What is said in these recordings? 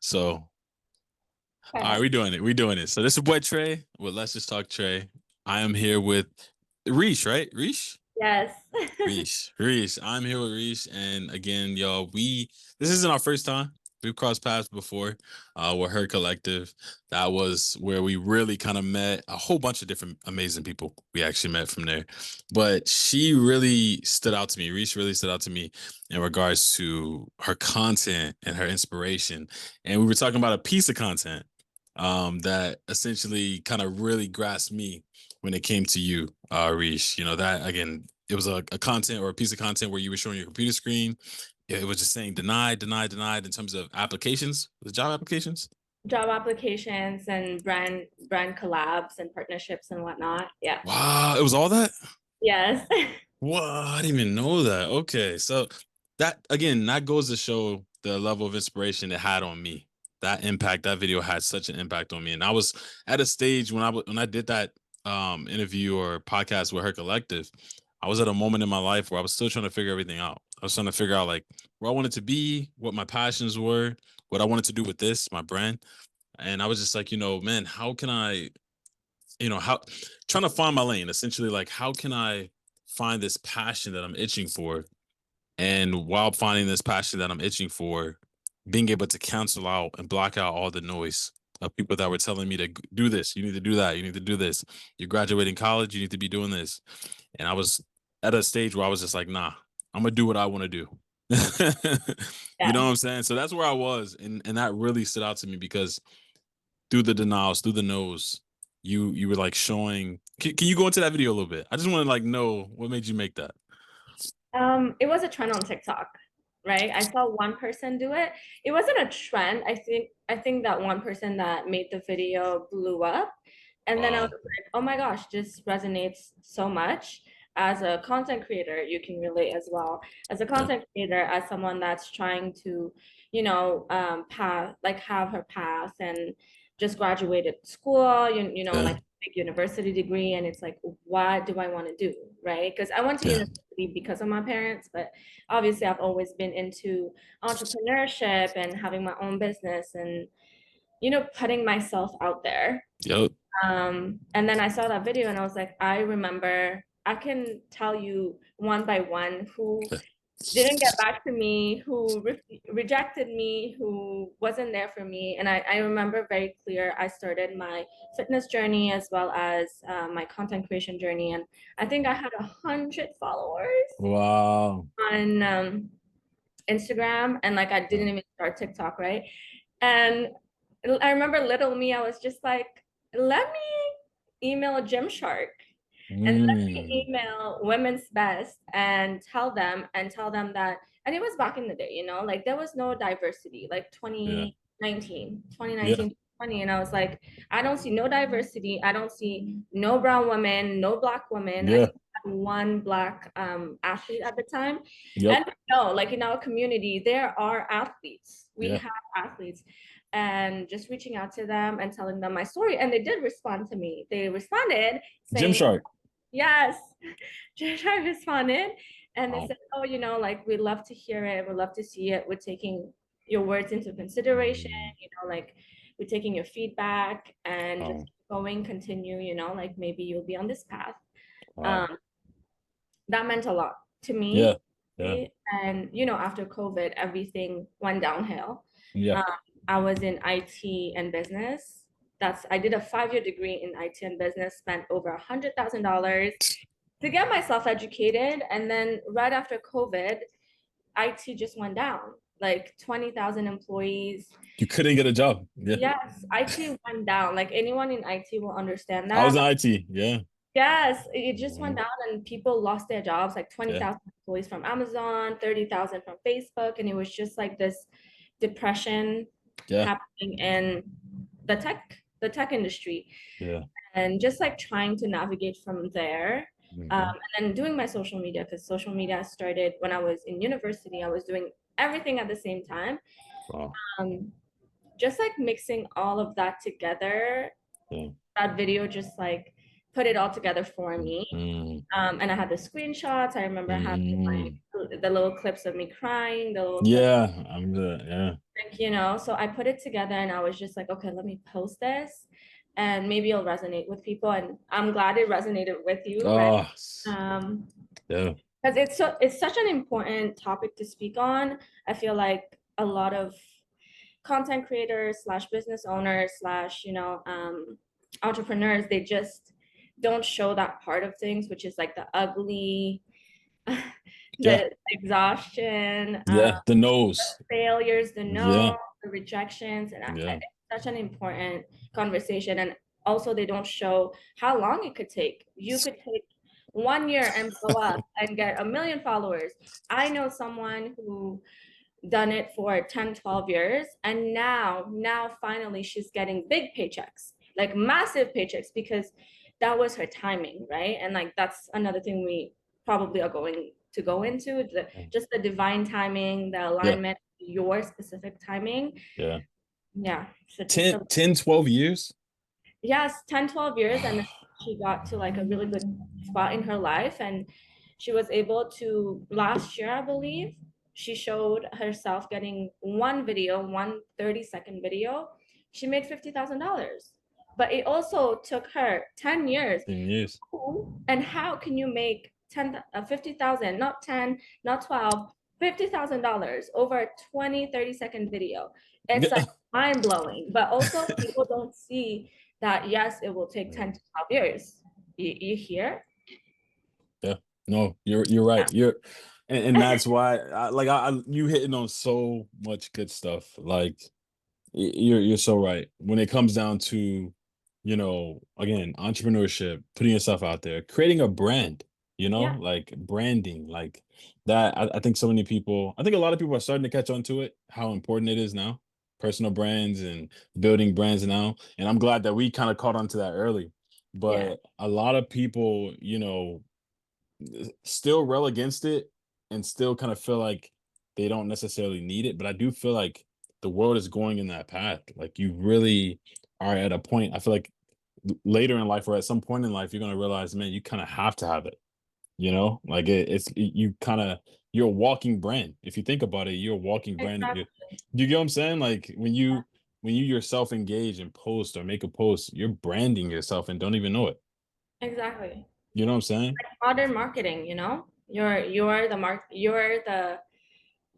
So, all right, Okay. we're doing it. We're doing it. So this is boy Trey. Well, let's just talk Trey. I am here with Reish, right? Reish? Yes. Reish. I'm here with Reish. And again, y'all, this isn't our first time. We've crossed paths before with her collective. That was where we really kind of met a whole bunch of different amazing people. We actually met from there. But she really stood out to me. Reish really stood out to me in regards to her content and her inspiration. And we were talking about a piece of content that essentially kind of really grasped me when it came to you, Reish. You know, that again, it was a content or a piece of content where you were showing your computer screen. It was just saying denied, denied, denied in terms of applications, the job applications. Job applications and brand collabs and partnerships and whatnot. Yeah. Wow, it was all that? Yes. Wow, I didn't even know that. Okay, so that again, that goes to show the level of inspiration it had on me. That impact, that video had such an impact on me, and I was at a stage when I did that interview or podcast with her collective. I was at a moment in my life where I was still trying to figure everything out. I was trying to figure out like where I wanted to be, what my passions were, what I wanted to do with this, my brand, and I was just like, man, how can I how trying to find my lane essentially, like how can I find this passion that I'm itching for, and while finding this passion that I'm itching for, being able to cancel out and block out all the noise of people that were telling me to do this, you need to do that, you need to do this, you're graduating college, you need to be doing this. And I was at a stage where I was just like, nah, I'm gonna do what I want to do. You know Yes. what I'm saying? So that's where I was, and that really stood out to me because through the denials, through the no's, you were like showing. Can you go into that video a little bit? I just want to like know what made you make that. It was a trend on TikTok, right? I saw one person do it. It wasn't a trend. I think that one person that made the video blew up. And then I was Wow. like, oh my gosh, this resonates so much. As a content creator, you can relate as well. As a Yeah. content creator, as someone that's trying to, path like have her path and just graduated school, Yeah. like big university degree, and it's like, what do I want to do, right? Because I went to Yeah. university because of my parents, but obviously I've always been into entrepreneurship and having my own business and putting myself out there. Yep. And then I saw that video and I was like, I remember, I can tell you one by one who didn't get back to me, who rejected me, who wasn't there for me. And I remember very clear, I started my fitness journey as well as my content creation journey. And I think I had 100 followers Wow. on Instagram, and like I didn't Wow. even start TikTok, right? And I remember little me, I was just like, let me email Gymshark and let me Mm. email Women's Best and tell them that, and it was back in the day, like there was no diversity, like Yeah. 2019, Yeah. 2020, and I was like, I don't see no diversity, I don't see no brown women, no black women. I Yeah. think I had one black athlete at the time. Yep. And no, like in our community, there are athletes. We Yeah. have athletes. And just reaching out to them and telling them my story. And they did respond to me. They responded saying, Gymshark. yes, I responded. And they Wow. said, oh, like we'd love to hear it. We'd love to see it. We're taking your words into consideration, Mm. like we're taking your feedback and just Wow. keep going, continue, like maybe you'll be on this path. Wow. Um, that meant a lot to Yeah. me. Yeah. And, after COVID, everything went downhill. Yeah. Um, I was in IT and business. I did a 5-year degree in IT and business, spent over $100,000 to get myself educated. And then right after COVID, IT just went down, like 20,000 employees. You couldn't get a job. Yeah. Yes, IT went down. Like anyone in IT will understand I was that. in IT. Yeah. Yes, it just went Mhm. down and people lost their jobs, like Yeah. 20,000 employees from Amazon, 30,000 from Facebook. And it was just like this depression Yeah. happening in the tech industry. Yeah. And just like trying to navigate from there. Hmm. And then doing my social media, because social media started when I was in university. I was doing everything at the same time. Wow. Um, just like mixing all of that together, Yeah. that video just like put it all together for me. Mm. And I had the screenshots. I remember having Mm. the little clips of me crying, the little clips, Yeah, I'm good. Yeah. like, so I put it together and I was just like, okay, let me post this and maybe it'll resonate with people. And I'm glad it resonated with you, right? Oh, Um, yeah. because it's such an important topic to speak on. I feel like a lot of content creators slash business owners slash entrepreneurs, they just don't show that part of things, which is like the ugly, Yeah. the exhaustion, Yeah. The nose. failures, the no, Yeah. the rejections, and Yeah. it's such an important conversation. And also, they don't show how long it could take. You could take 1 year and blow up and get 1 million followers. I know someone who done it for 10, 12 years, and now finally she's getting big paychecks, like massive paychecks, because that was her timing, right? And like that's another thing we probably are going to go into, just the divine timing, the Yeah. alignment, your specific timing. Yeah. Yeah, so just 10, 10, 12 years. yes, 10, 12 years, and then she got to like a really good spot in her life, and she was able to, last year I believe, she showed herself getting one video, one 30-second video. She made $50,000, but it also took her 10 years. 10 years. And how can you make 50,000, not 10, not 12, $50,000 over a 20, 30-second video? It's like Yeah. mind blowing, but also people don't see that, yes, it will take 10 to 12 years. You hear? Yeah. No, you're right. And that's why you hitting on so much good stuff. Like you're so right. When it comes down to, again, entrepreneurship, putting yourself out there, creating a brand, Yeah, like branding, like that. I think so many people, I think a lot of people are starting to catch on to it, how important it is now, personal brands and building brands now. And I'm glad that we kind of caught on to that early. yeah, But a lot of people, still rail against it and still kind of feel like they don't necessarily need it. But I do feel like the world is going in that path. Like you really are at a point. I feel like later in life or at some point in life, you're gonna realize, man, you kind of have to have it. Like you kind of you're a walking brand. If you think about it, you're a walking brand. exactly, You get what I'm saying? Like when you yourself engage and post or make a post, you're branding yourself and don't even know it. exactly. You know what I'm saying? Modern marketing, you're the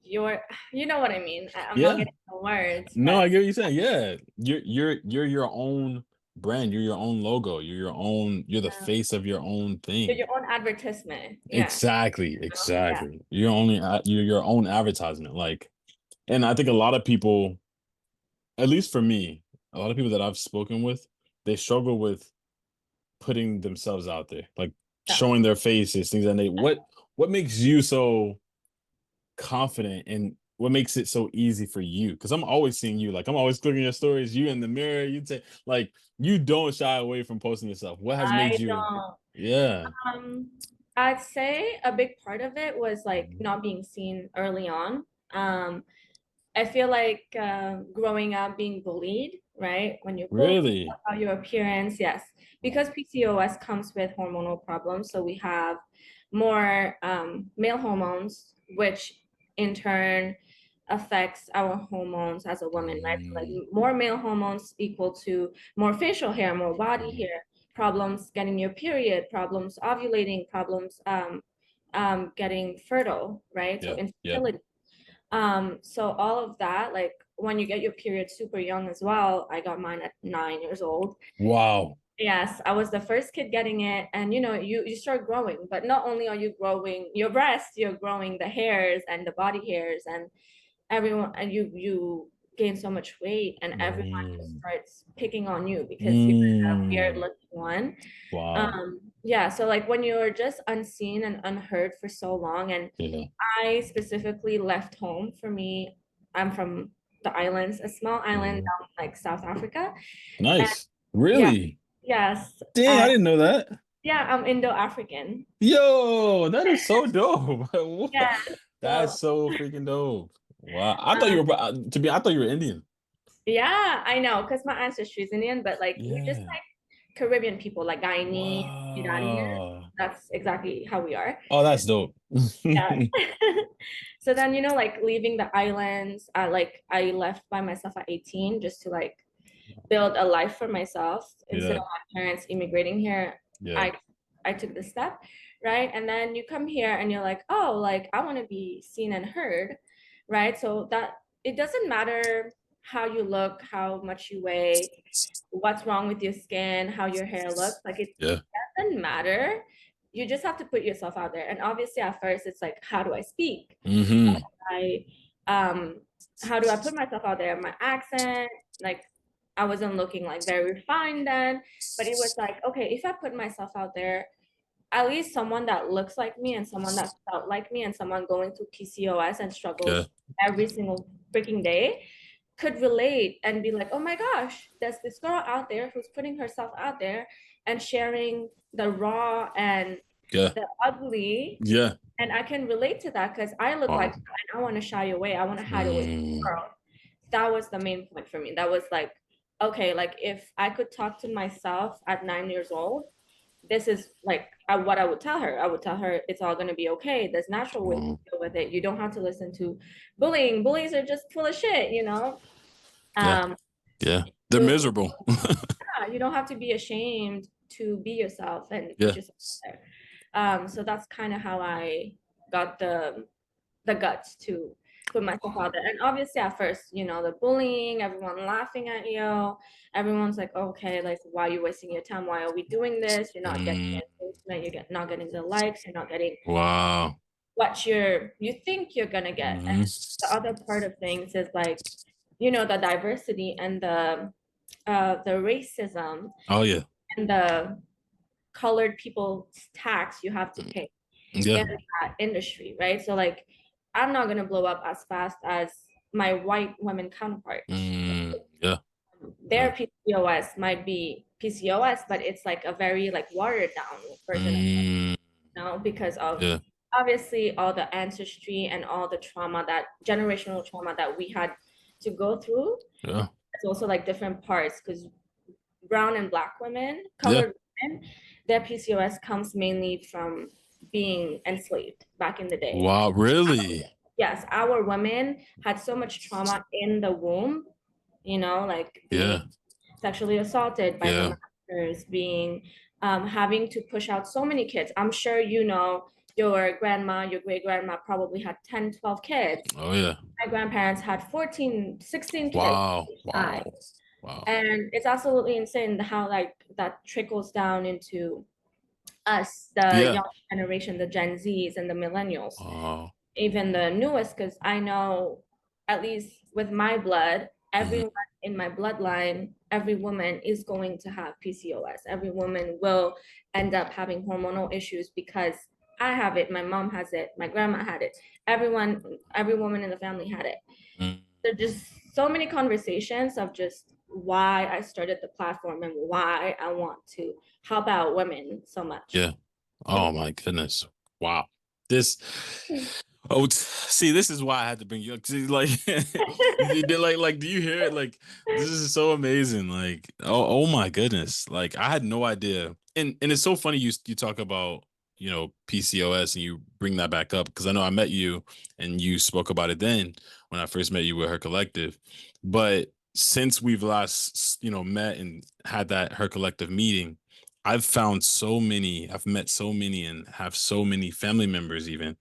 you're, you know what I mean. I'm not Yeah. getting the words, No, but I get what you're saying. Yeah, you're your own brand. You're your own logo. You're your own. You're the face of your own you're thing. your own advertisement. Yeah, Exactly, yeah, exactly. You're your own advertisement. Like, and I think a lot of people, at least for me, a lot of people that I've spoken with, they struggle with putting themselves out there, like yeah. showing their faces, things that they. What makes you so confident and what makes it so easy for you? Because I'm always seeing you, like I'm always clicking your stories, you in the mirror, you take like you don't shy away from posting yourself. What has I made you? don't. Yeah. Um, I'd say a big part of it was like Mhm. not being seen early on. I feel like growing up being bullied, right? When you post Really? about your appearance, yes, because PCOS comes with hormonal problems. So we have more male hormones, which in turn affects our hormones as a woman, right? So like Mm, more male hormones equal to more facial hair, more body mhm. hair, problems getting your period, problems ovulating, problems getting fertile, right? So Yeah, yeah. infertility. So all of that, like when you get your period super young as well, I got mine at 9 years old. Wow. Yes, I was the first kid getting it, and you start growing, but not only are you growing your breasts, you're growing the hairs and the body hairs, and everyone, and you gain so much weight, and everyone just Mm, starts picking on you because you're a weird mm. looking one. Wow. Yeah, so like when you're just unseen and unheard for so long, and Yeah. I specifically left home. For me, I'm from the islands, a small island Mhm. down like South Africa. And Nice. yeah, Really? yes. Dang, I didn't know that. Yeah, I'm Indo-African. Yo, that is so dope. What? Yeah. That's So so freaking dope. Wow. I thought um, you were I thought you were Indian. yeah, I know, because my ancestry is Indian, but like we just Yeah. like Caribbean people, like Guyanese, Iranian. Wow. That's exactly how we are. Oh, that's dope. Yeah. So then, like leaving the islands, I left by myself at 18 just to like build a life for myself instead Yeah, of my parents immigrating here. yeah, I took the step, right? And then you come here and you're like, oh, like I want to be seen and heard, right? So that it doesn't matter how you look, how much you weigh, what's wrong with your skin, how your hair looks. Like it yeah. doesn't matter. You just have to put yourself out there. And obviously at first it's like, how do I speak? Mm-hmm. I how do I put myself out there? My accent, like I wasn't looking like very refined then, but it was like, okay, if I put myself out there, at least someone that looks like me and someone that felt like me and someone going through PCOS and Yeah. struggles every single freaking day could relate and be like, oh my gosh, there's this girl out there who's putting herself out there and sharing the raw and Yeah. the ugly. Yeah. And I can relate to that because I look like Wow. that and I want to shy away. I want to hide away from the Mm, world. That was the main point for me. That was like, okay, like if I could talk to myself at 9 years old, this is like what I would tell her. I would tell her it's all going to be okay. There's natural ways to wow. deal with it. You don't have to listen to bullying. Bullies are just full of shit. Yeah. Um, Yeah. They're you, miserable. you don't have to be ashamed to be yourself and put Yeah. yourself out there. So that's kind of how I got the guts to put myself out there. And obviously at first, the bullying, everyone laughing at you, everyone's like, okay, like why are you wasting your time? Why are we doing this? You're not getting Mm, engagement, not getting the likes, you're not getting wow. what you think you're gonna get. And Hmm. the other part of things is like, the diversity and the racism Oh yeah. and the colored people's tax you have to pay Yeah. in that industry, right? So like I'm not gonna blow up as fast as my white women counterparts. Yeah. Their Yeah. PCOS might be PCOS, but it's like a very like watered down version of Mm, because of yeah. obviously all the ancestry and all the trauma that generational trauma that we had to go through. Yeah. It's also like different parts because brown and black women, Yeah. colored women, their PCOS comes mainly from being enslaved back in the day. Wow. Really? Yes, our women had so much trauma in the womb, like being Yeah. sexually assaulted by the Yeah. masters, being having to push out so many kids. I'm sure your grandma, your great grandma probably had 10, 12 kids. Oh yeah. My grandparents had 14, 16 kids Wow. each time. Wow. Wow. And it's absolutely insane how like that trickles down into us, the Yeah. young generation, the Gen Zs and the millennials, Oh. even the newest, because I know at least with my blood, Mhm. everyone in my bloodline, every woman is going to have PCOS. Every woman will end up having hormonal issues because I have it, my mom has it, my grandma had it, every woman in the family had it. Mm, There's just so many conversations of just why I started the platform and why I want to help out women so much. yeah. Oh my goodness. Wow. This. Oh, see, this is why I had to bring you up. See, like, you did, like, do you hear it? Like, this is so amazing. Like, oh my goodness. Like, I had no idea. And it's so funny you talk about, PCOS and you bring that back up because I know I met you and you spoke about it then when I first met you with Her Collective. But since we've last, met and had that Her Collective meeting, I've met so many and have so many family members even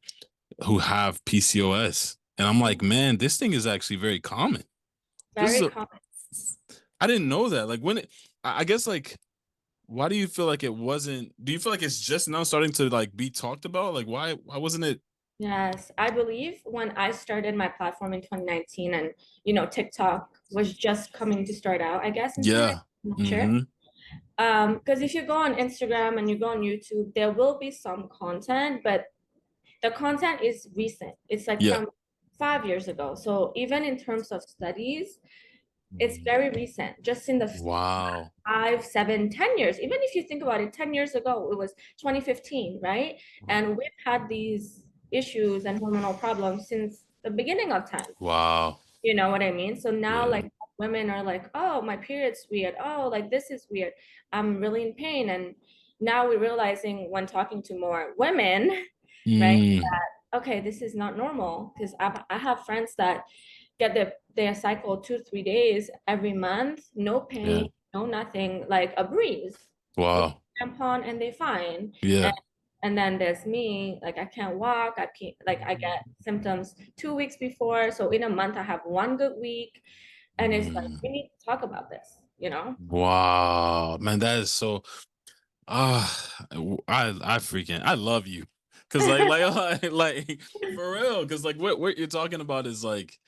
who have PCOS. And I'm like, man, this thing is actually very common. This is Very a common. I didn't know that. Like when I guess like why do you feel like it wasn't do you feel like it's just now starting to like be talked about? Like why wasn't it? Yes, I believe when I started my platform in 2019 and TikTok was just coming to start out, I guess in 2019, Yeah. I'm not sure. Mm-hmm. Because if you go on Instagram and you go on YouTube, there will be some content, but the content is recent. It's like Yeah. from 5 years ago. So even in terms of studies, it's very recent, just in the Wow. 5, 7, 10 years. Even if you think about it, 10 years ago, it was 2015, right? And we've had these issues and hormonal problems since the beginning of time. Wow. You know what I mean? So now, Yeah. like, women are like, oh, my period's weird. Oh, like this is weird. I'm really in pain. And now we're realizing when talking to more women, right, Mm, that, okay, this is not normal. Because I have friends that get their cycle 2 3 days every month, no yeah. pain, no nothing, like a breeze. They Wow. put tampon and they fine. Yeah. And then there's me, like I can't walk, I can't, like I get symptoms 2 weeks before. So in a month I have one good week. And it's like Mm, we need to talk about this, you know? wow, man, that is so. I freaking I love you, cause like for real, cause like what you're talking about is like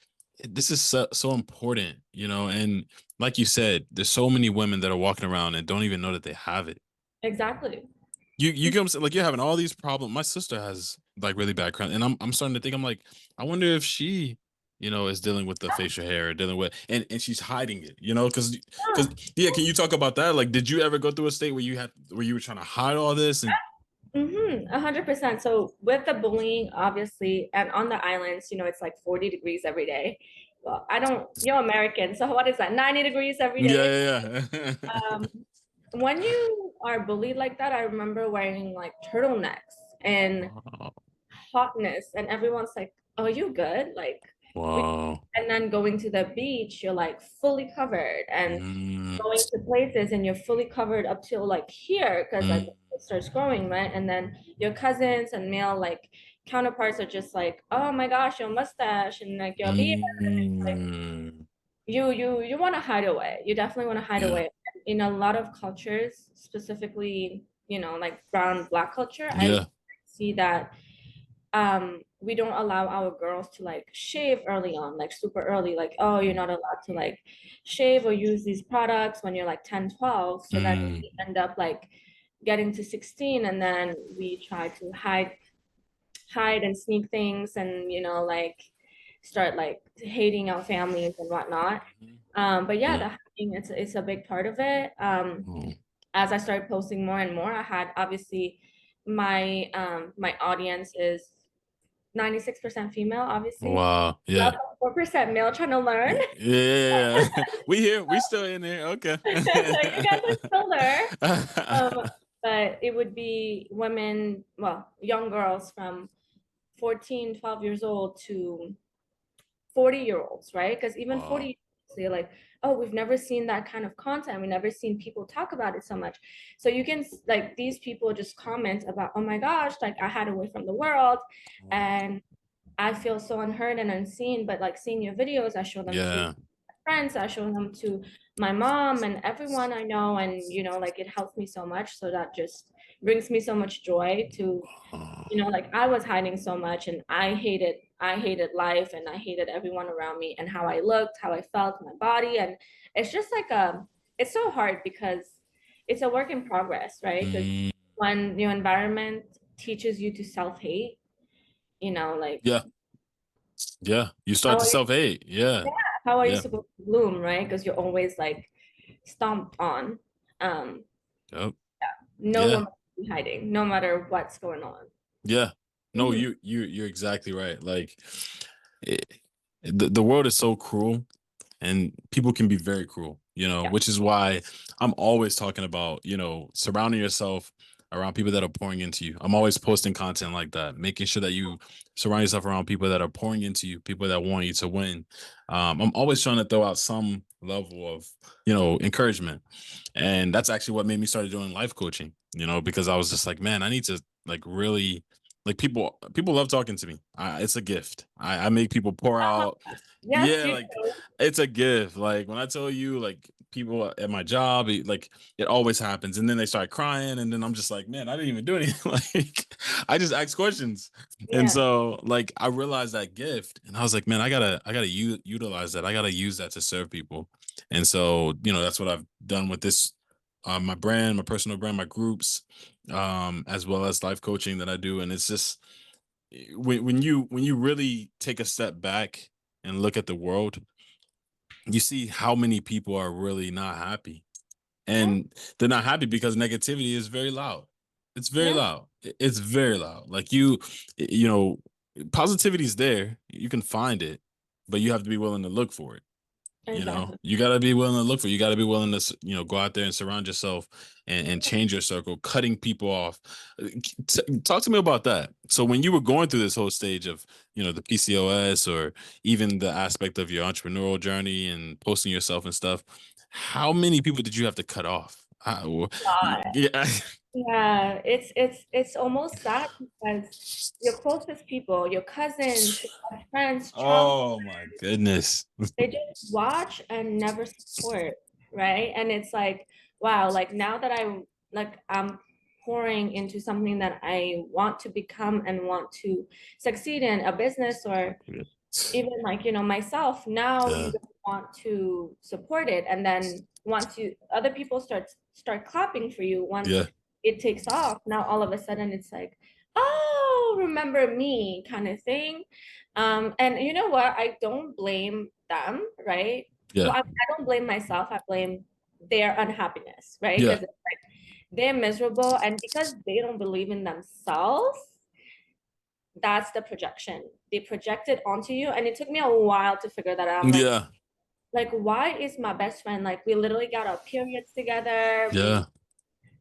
this is so important, you know, and like you said, there's so many women that are walking around and don't even know that they have it. Exactly. You get what I'm saying? Like you're having all these problems. My sister has like really bad cramp, and I'm starting to think I'm like I wonder if she is dealing with the facial hair or dealing with and she's hiding it, because yeah. Can you talk about that? Like, did you ever go through a state where you were trying to hide all this and 100%. So with the bullying, obviously, and on the islands, it's like 40 degrees every day. Well, I don't, you're American, so what is that? 90 degrees every day. yeah, Um, when you are bullied like that, I remember wearing like turtlenecks and wow, hotness, and everyone's like, "Oh, you good?" Like, we, wow. and then going to the beach, you're like fully covered, and Mm, going to places, and you're fully covered up till like here, because like mm, it starts growing, right? And then your cousins and male like counterparts are just like, "Oh my gosh, your mustache and like your beard." Like mm, you want to hide away. You definitely want to hide yeah, away. In a lot of cultures, specifically, like brown black culture, I yeah, see that we don't allow our girls to like shave early on, like super early, like, oh, you're not allowed to like shave or use these products when you're like 10, 12. So that mm, we end up like getting to 16, and then we try to hide and sneak things, and like start like hating our families and whatnot. But yeah, yeah. the hiding, it's a big part of it. Mm. As I started posting more and more, I had obviously my audience is 96% female, obviously. Wow, Love yeah. 4% male trying to learn. Yeah, we here. We still in there. Okay. You guys are still there. Um, but it would be women, well, young girls from 14, 12 years old to 40-year-olds, right? Because even Wow. 40, they're like, oh, we've never seen that kind of content. We've never seen people talk about it so much. So you can, like, these people just comment about, oh my gosh, like I had away from the world. And I feel so unheard and unseen, but like seeing your videos, I show them to Yeah. friends, I show them to my mom and everyone I know, and like it helps me so much. So that just brings me so much joy to, Oh, like I was hiding so much, and I hated life, and I hated everyone around me, and how I looked, how I felt, my body, and it's just like it's so hard because it's a work in progress, right? Because mm, when your environment teaches you to self-hate, like yeah. Yeah. You start how to are you self-hate. Yeah. how are you Yeah. supposed to bloom, right? Because you're always like stomped on. Um, Yep. no Yeah. one will be hiding, no matter what's going on. Yeah. No, Hmm. you're exactly right. Like it, the world is so cruel and people can be very cruel, Yeah, which is why I'm always talking about, surrounding yourself around people that are pouring into you. I'm always posting content like that, making sure that you surround yourself around people that are pouring into you, people that want you to win. I'm always trying to throw out some level of, encouragement. And that's actually what made me start doing life coaching, because I was just like, man, I need to like really like people love talking to me. It's a gift. I make people pour out. yes, Yeah, you like it's a gift. Like when I tell you, like people at my job, like it always happens, and then they start crying, and then I'm just like, man, I didn't even do anything. Like I just ask questions, and yeah. so like I realized that gift, and I was like, man, I gotta utilize that. I gotta use that to serve people, and so that's what I've done with this, my brand, my personal brand, my groups, as well as life coaching that I do, and it's just when you really take a step back and look at the world, you see how many people are really not happy. Yeah, And they're not happy because negativity is very loud. It's very yeah, loud. It's very loud. Like you know, positivity is there. You can find it, but you have to be willing to look for it. Exactly. You got to be willing to look for. You got to be willing to, go out there and surround yourself and change your circle, cutting people off. Talk to me about that. So when you were going through this whole stage of, the PCOS or even the aspect of your entrepreneurial journey and posting yourself and stuff, how many people did you have to cut off? Yeah. Yeah, it's almost sad because your closest people, your cousins, your best friends, child, Oh my goodness. they just watch and never support, right? And it's like, wow, like now that I'm pouring into something that I want to become and want to succeed in, a business or even like myself, now you Yeah. don't want to support it, and then once you other people start clapping for you, once Yeah. it takes off, now all of a sudden it's like, oh, remember me kind of thing. And you know what, I don't blame them, right? Yeah. Well, I don't blame myself, I blame their unhappiness, right? Yeah. Because they're miserable, and because they don't believe in themselves, that's the projection. They project it onto you. And it took me a while to figure that out. I'm Yeah. like, why is my best friend, like, we literally got our periods together. Yeah.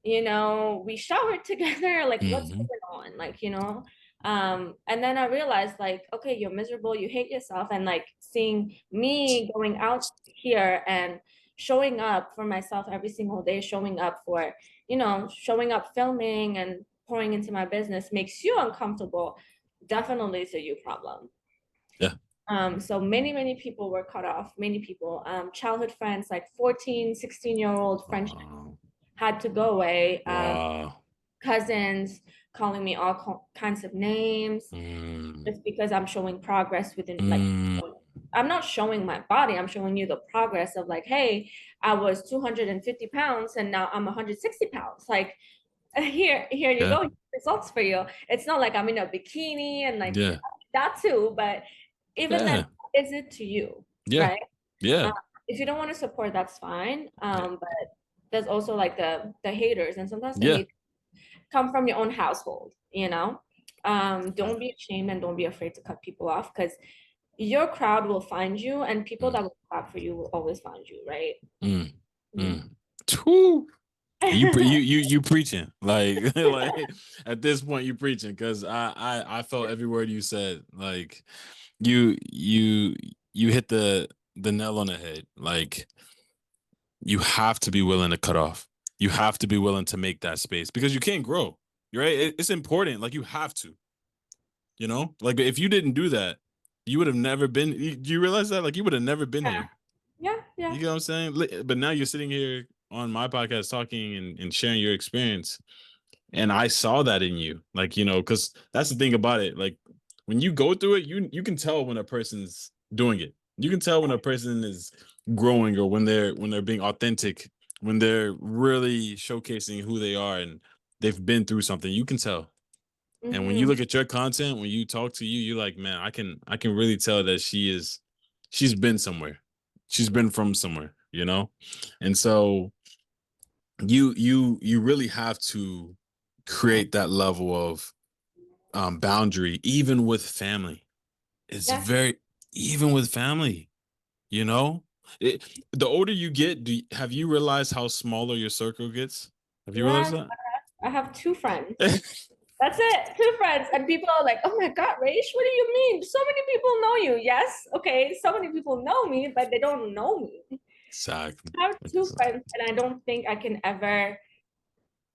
We showered together. Like, what's Hmm. going on? Like, and then I realized, like, okay, you're miserable, you hate yourself. And like seeing me going out here and showing up for myself every single day, showing up filming and pouring into my business makes you uncomfortable. Definitely it's a you problem. Yeah. So many people were cut off, many people, childhood friends, like 14, 16-year-old friendship Wow. had to go away. Wow. Cousins calling me all kinds of names Mm. just because I'm showing progress within, like, Mm. I'm not showing my body, I'm showing you the progress of, like, hey, I was 250 pounds and now I'm 160 pounds. Like, here you Yeah. go, results for you. It's not like I'm in a bikini and like Yeah. that too, but even then, Yeah. is it to you, Yeah. right? Yeah. If you don't want to support, that's fine. Yeah. But there's also like the haters, and sometimes the Yeah. hate come from your own household. Don't be ashamed and don't be afraid to cut people off, because your crowd will find you, and people Mm. that will clap for you will always find you, right? Mm. Yeah. Mm. Whew. You preaching like at this point you preaching because I felt every word you said. Like you hit the nail on the head. Like you have to be willing to cut off. You have to be willing to make that space because you can't grow. Right? It's important. Like you have to. Like if you didn't do that, you would have never been. Do you realize that? Like you would have never been Yeah, here. yeah, You yeah. get what I'm saying? But now you're sitting here on my podcast talking and sharing your experience. And I saw that in you. Like, because that's the thing about it. Like when you go through it, you can tell when a person's doing it. You can tell when a person is growing or when they're being authentic, when they're really showcasing who they are and they've been through something. You can tell. And when you Hmm. look at your content, when you talk to you, you're like, man, I can really tell that she's been somewhere. She's been from somewhere. And so you really have to create that level of boundary, even with family. It's Yeah, very even with family, you know. The older you get, have you realized how smaller your circle gets? Have you realized yeah. that? I have two friends. That's it, two friends. And people are like, oh my God, Reish, what do you mean? So many people know you. Yes, okay, so many people know me, but they don't know me. Exactly. I have two Exactly. friends, and I don't think I can ever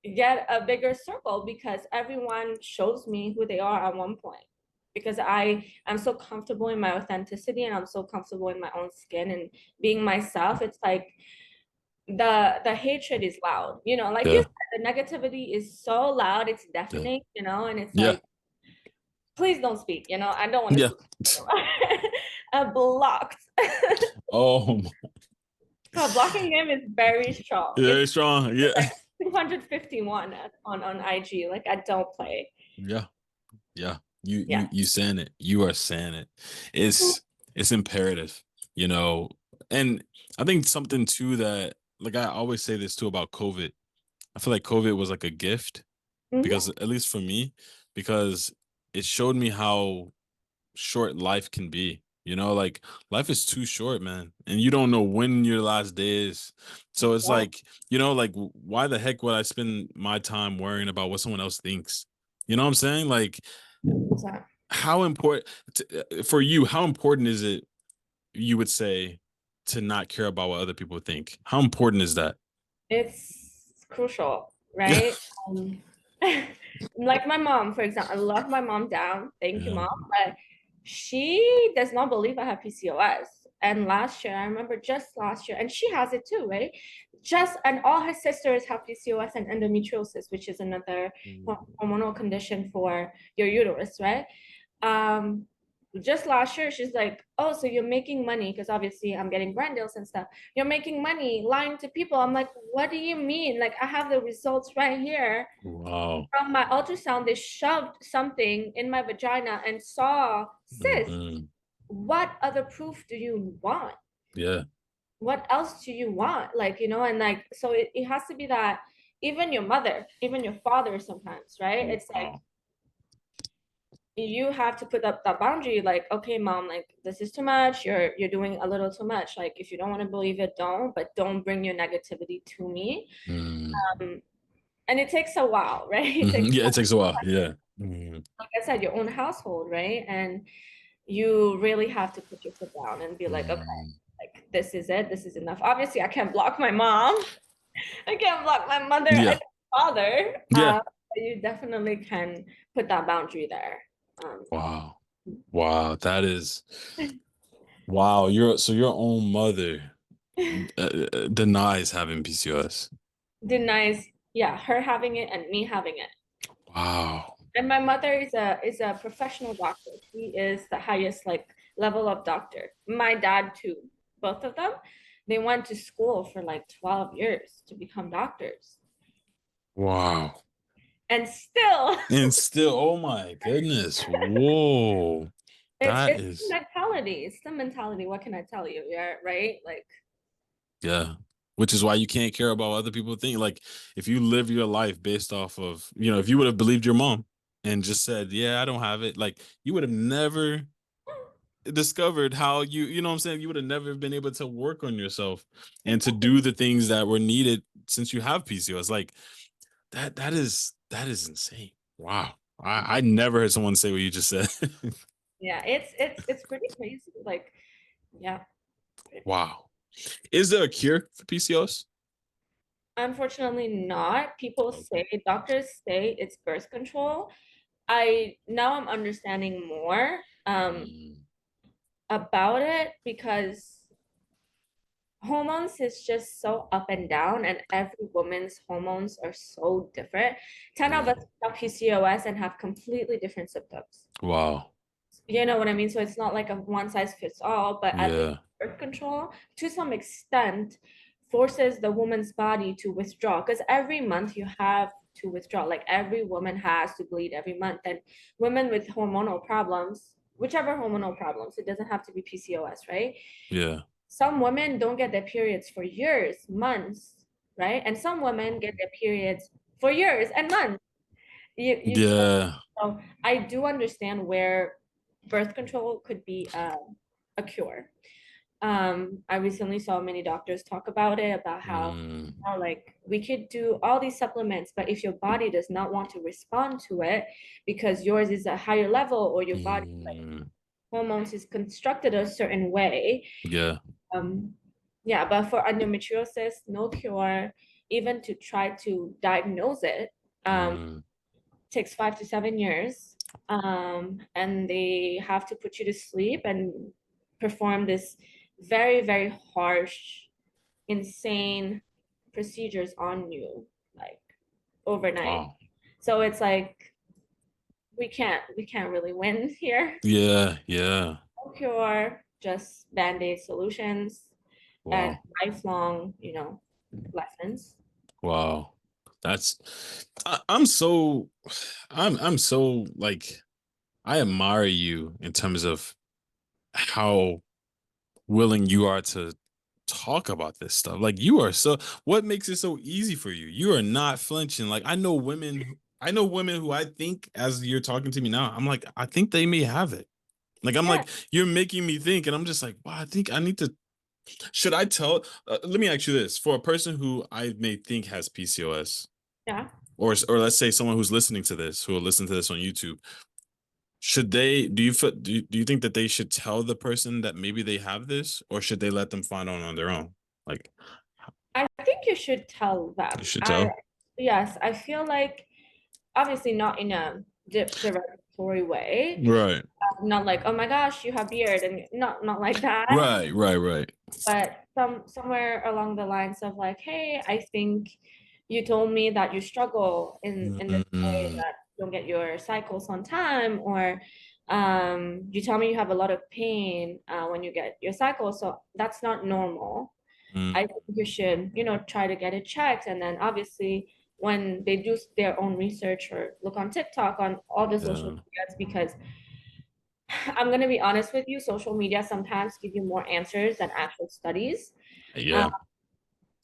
get a bigger circle because everyone shows me who they are at one point. Because I'm so comfortable in my authenticity, and I'm so comfortable in my own skin and being myself. It's like the hatred is loud, like you Yeah. said, the negativity is so loud, it's Yeah. deafening, and it's Yeah. like, please don't speak, I don't want to Yeah. speak. I'm blocked. Oh, Blocking him is very strong. It's very strong. Yeah. like 251 on IG. Like, I don't play. Yeah. Yeah. You Yeah. you you saying it. You are saying it. It's imperative, you know. And I think something too that like I always say this too about COVID. I feel like COVID was like a gift Mhm. because at least for me, because it showed me how short life can be. You know, like life is too short, man, and you don't know when your last day is. So it's Yeah. like, like, why the heck would I spend my time worrying about what someone else thinks? You know what I'm saying? Like, So how important for you? How important is it? You would say to not care about what other people think. How important is that? it's crucial, right? Um, like my mom, for example, I love my mom down. Thank you, Yeah. mom. But she does not believe I have PCOS. And last year, I remember just last year, and she has it too, right? And all her sisters have PCOS and endometriosis, which is another hormonal condition for your uterus, right? Um, just last year, she's like, "Oh, so you're making money?" Because obviously, I'm getting brand deals and stuff. You're making money lying to people. I'm like, "What do you mean? Like, I have the results right here." Wow. From my ultrasound, they shoved something in my vagina and saw cysts. Hmm. What other proof do you want? Yeah. What else do you want? Like, and like, so it has to be that even your mother, even your father sometimes, right? It's like Wow. you have to put up that boundary, like, okay, mom, like this is too much. You're doing a little too much. Like, if you don't want to believe it, don't, but don't bring your negativity to me. Mm. Um, and it takes a while, right? It takes, Yeah, it takes a while. Yeah. Mhm. like I said, your own household, right? And you really have to put your foot down and be like, okay, Mm. like this is it, this is enough. Obviously, I can't block my mom, I can't block my mother Yeah. and father. Yeah. But you definitely can put that boundary there. Wow. Wow. That is wow. Your own mother denies having PCOS. Denies, yeah, her having it and me having it. Wow. And my mother is a professional doctor. She is the highest like level of doctor. My dad too. Both of them, they went to school for like 12 years to become doctors. Wow. And still, And still, oh my goodness. Whoa. That it's the is, mentality. It's the mentality. What can I tell you? Yeah, right? Like, yeah. Which is why you can't care about what other people think. Like, if you live your life based off of, if you would have believed your mom and just said, yeah, I don't have it, like, you would have never discovered how you know what I'm saying? You would have never been able to work on yourself and to exactly. do the things that were needed since you have PCOS. Like, that is insane. Wow. I never heard someone say what you just said. Yeah, it's pretty crazy. Like, yeah. Wow. Is there a cure for PCOS? Unfortunately not. People Okay. say, doctors say it's birth control. I'm understanding more Mm, about it because hormones is just so up and down, and every woman's hormones are so different. 10 of yeah. us have PCOS and have completely different symptoms. Wow. You know what I mean? So it's not like a one size fits all, but at least Yeah. birth control, to some extent, forces the woman's body to withdraw. Because every month you have to withdraw. Like every woman has to bleed every month. And women with hormonal problems, whichever hormonal problems, it doesn't have to be PCOS, right? Yeah. Some women don't get their periods for years, months, right? And some women Wow. get their periods for years and months. You Yeah. so I do understand where birth control could be a cure. I recently saw many doctors talk about it, about Mm, how like we could do all these supplements, but if your body does not want to respond to it because yours is a higher level or your body like mm, hormones is constructed a certain way, yeah. um, yeah, but for endometriosis, no cure. Even to try to diagnose it, Mm, takes 5 to 7 years. And they have to put you to sleep and perform this very, very harsh, insane procedures on you, like overnight. wow. So it's like we can't really win here. Yeah. Yeah. No cure, just band-aid solutions and Wow. lifelong, lessons. Wow. I'm so I'm so like I admire you in terms of how willing you are to talk about this stuff. Like, you are so what makes it so easy for you? You are not flinching. Like, I know women who I think, as you're talking to me now, I'm like, I think they may have it. Like I'm Yeah, like, you're making me think, and I'm just like, wow, I think I need to. Should I tell? Let me ask you this: for a person who I may think has PCOS, yeah. or let's say someone who's listening to this, who will listen to this on YouTube, should they? Do you think that they should tell the person that maybe they have this, or should they let them find out on their own? Like, I think you should tell you them. should I tell. Yes, I feel like obviously not in a derogatory way, Right. not like oh my gosh you have beard and not like that, Right. Right. Right. but somewhere along the lines of like, hey, I think you told me that you struggle in this way, Mm, that you don't get your cycles on time, or you tell me you have a lot of pain when you get your cycle, so that's not normal. I mm, think you should, try to get it checked. And then obviously when they do their own research or look on TikTok, on all the social yeah. media, it's because I'm going to be honest with you, social media sometimes give you more answers than actual studies, uh, Yeah.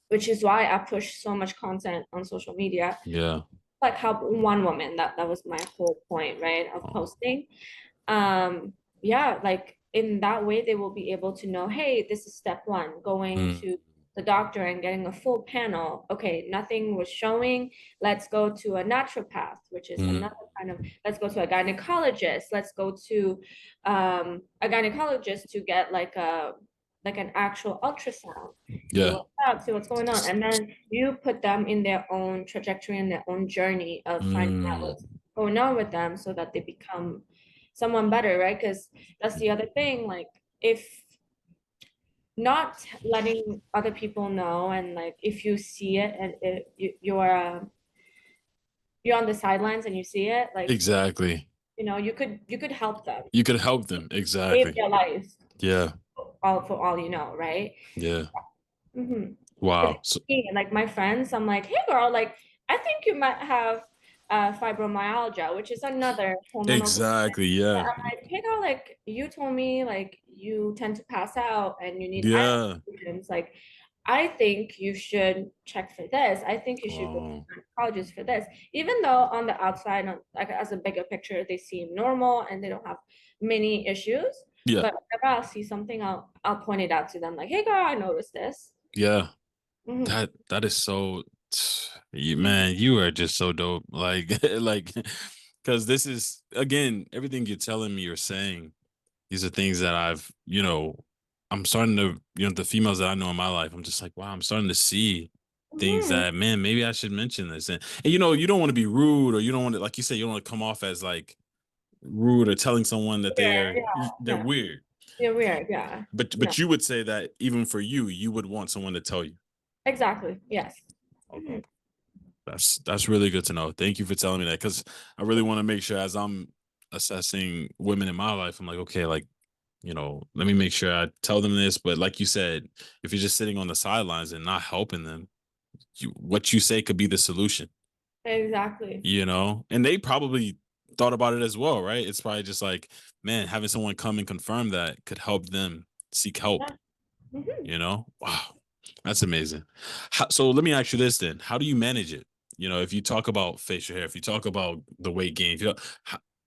which is why I push so much content on social media. Yeah. Like how one woman, that was my whole point, right, of Oh. posting. Yeah, like in that way they will be able to know, hey, this is step one, going Mm, to the doctor and getting a full panel. Okay, nothing was showing, let's go to a naturopath, which is mm, another kind of, let's go to a gynecologist, let's go to a gynecologist to get like an actual ultrasound, see yeah. what's up, see what's going on, and then you put them in their own trajectory and their own journey of finding out Mm, what's going on with them so that they become someone better, right? Because that's the other thing. Like, if not letting other people know, and like if you see it and you're on the sidelines and you see it, like exactly. you could help them, You could help them. save Exactly. their life, Yeah. all for all you know, right? Yeah. Mm-hmm. Wow. So, Like my friends, I'm like, hey girl, like I think you might have fibromyalgia, which is another hormonal. exactly. Yeah. I'm like, hey girl, like you told me like you tend to pass out and you need iron Yeah. infusions. Like, I think you should check for this. I think you should go to Wow. a gynecologist for this. Even though on the outside, like as a bigger picture, they seem normal and they don't have many issues. Yeah. But whenever I'll see something, I'll point it out to them. Like, hey girl, I noticed this. Yeah. Hmm. That is so you man, you are just so dope. Like like because this is again, everything you're telling me, you're saying, these are things that I'm starting to, the females that I know in my life, I'm just like, wow, I'm starting to see things Hmm. that, man, maybe I should mention this. And you don't want to be rude, or you don't want to, like you said, you don't want to come off as like rude or telling someone that Weird, they're yeah, weird. yeah, weird, yeah. No, But you would say that even for you, you would want someone to tell you. exactly. Yes. Okay. Mhm. That's really good to know. Thank you for telling me that, because I really want to make sure as I'm assessing women in my life, I'm like, okay, like, let me make sure I tell them this. But like you said, if you're just sitting on the sidelines and not helping them, what you say could be the solution, Exactly. and they probably thought about it as well, right? It's probably just like, man, having someone come and confirm that could help them seek help. Yeah. Hmm. Wow, that's amazing. So let me ask you this then: how do you manage it? If you talk about facial hair, if you talk about the weight gain, if you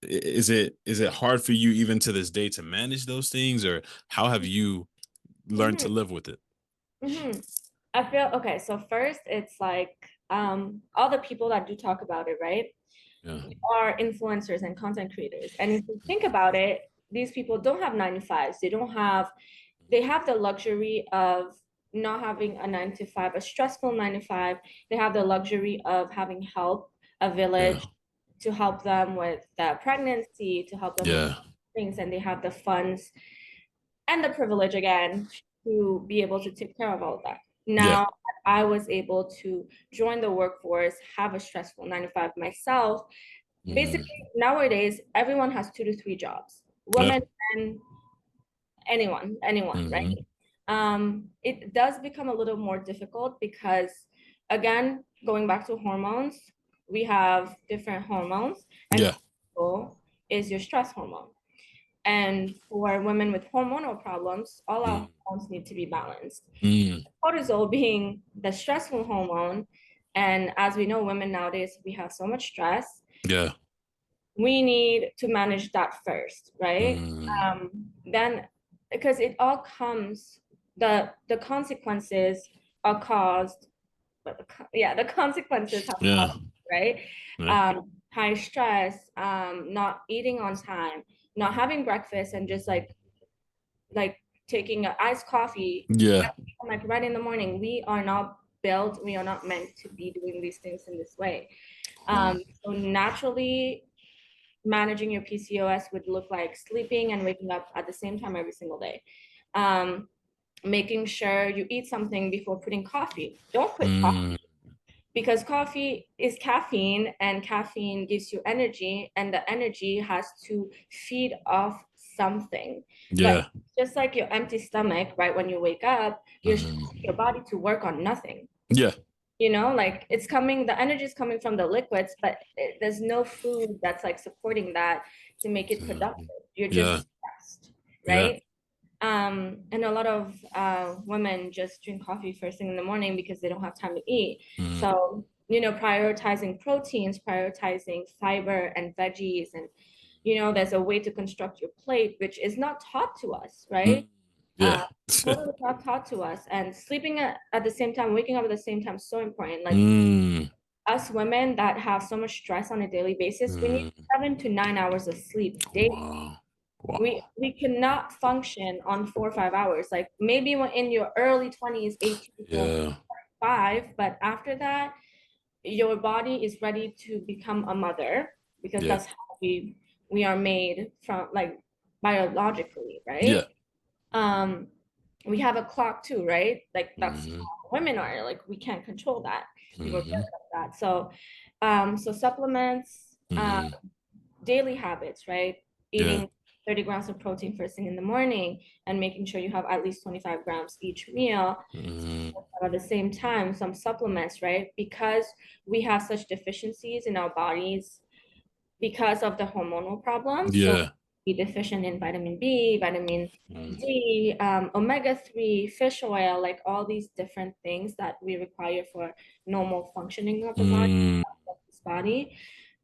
is it hard for you even to this day to manage those things, or how have you learned Hmm. to live with it? Hmm. I feel okay. So first, it's like all the people that do talk about it, right, Yeah, are influencers and content creators. And if you think about it, these people don't have 9 to 5s. They have the luxury of not having a 9 to 5, a stressful 9 to 5. They have the luxury of having help, a yeah, village to help them with the pregnancy, to help them with yeah, things, and they have the funds and the privilege again to be able to take care of all of that. yeah, Now I was able to join the workforce, have a stressful 9 to 5 myself. Basically, mm, nowadays everyone has 2 to 3 jobs. yeah, Women and anyone, right? hmm, It does become a little more difficult because, again, going back to hormones, we have different hormones, and yeah, cortisol is your stress hormone. And for women with hormonal problems, all our mm, hormones need to be balanced. mm, Cortisol being the stressful hormone, and as we know, women nowadays we have so much stress. yeah, we need to manage that first, right? Mm, Then, because it all comes, the consequences are caused, but the consequences have yeah. caused, right? Yeah. High stress, not eating on time, not having breakfast, and just like taking an iced coffee, Yeah. like right in the morning. We are not built, we are not meant to be doing these things in this way. Wow. So naturally, managing your PCOS would look like sleeping and waking up at the same time every single day. Um, Making sure you eat something before putting coffee. Don't put coffee, Mm, because coffee is caffeine, and caffeine gives you energy, and the energy has to feed off something. But yeah. just like your empty stomach, right, when you wake up, you're Mm, your body to work on nothing. yeah. Like it's coming, the energy is coming from the liquids, but there's no food that's like supporting that to make it productive. You're just Yeah. stressed, Yeah. right? And a lot of women just drink coffee first thing in the morning because they don't have time to eat. Mm, So, prioritizing proteins, prioritizing fiber and veggies, and there's a way to construct your plate, which is not taught to us, mm, right? yeah. Totally not taught to us. And sleeping at the same time, waking up at the same time is so important. Like Mm, us women that have so much stress on a daily basis, we need mm, 7 to 9 hours of sleep daily. wow. we Wow. we cannot function on 4 or 5 hours. Like maybe when in your early 20s, 18 to Yeah. 5, but after that, your body is ready to become a mother, because Yeah. that's how we are made from, like, biologically, Yeah. right? um we have a clock too, right? Like that's Mm-hmm. how women are. Like we can't control that. We were built Mm-hmm. like that. So supplements, Mm-hmm. daily habits, right? Yeah. Eating 30 grams of protein first thing in the morning, and making sure you have at least 25 grams each meal. Mm-hmm. At the same time, some supplements, right? Because we have such deficiencies in our bodies because of the hormonal problems. So Yeah. be deficient in vitamin B, vitamin Mm, D, omega-3, fish oil, like all these different things that we require for normal functioning of the mm, body.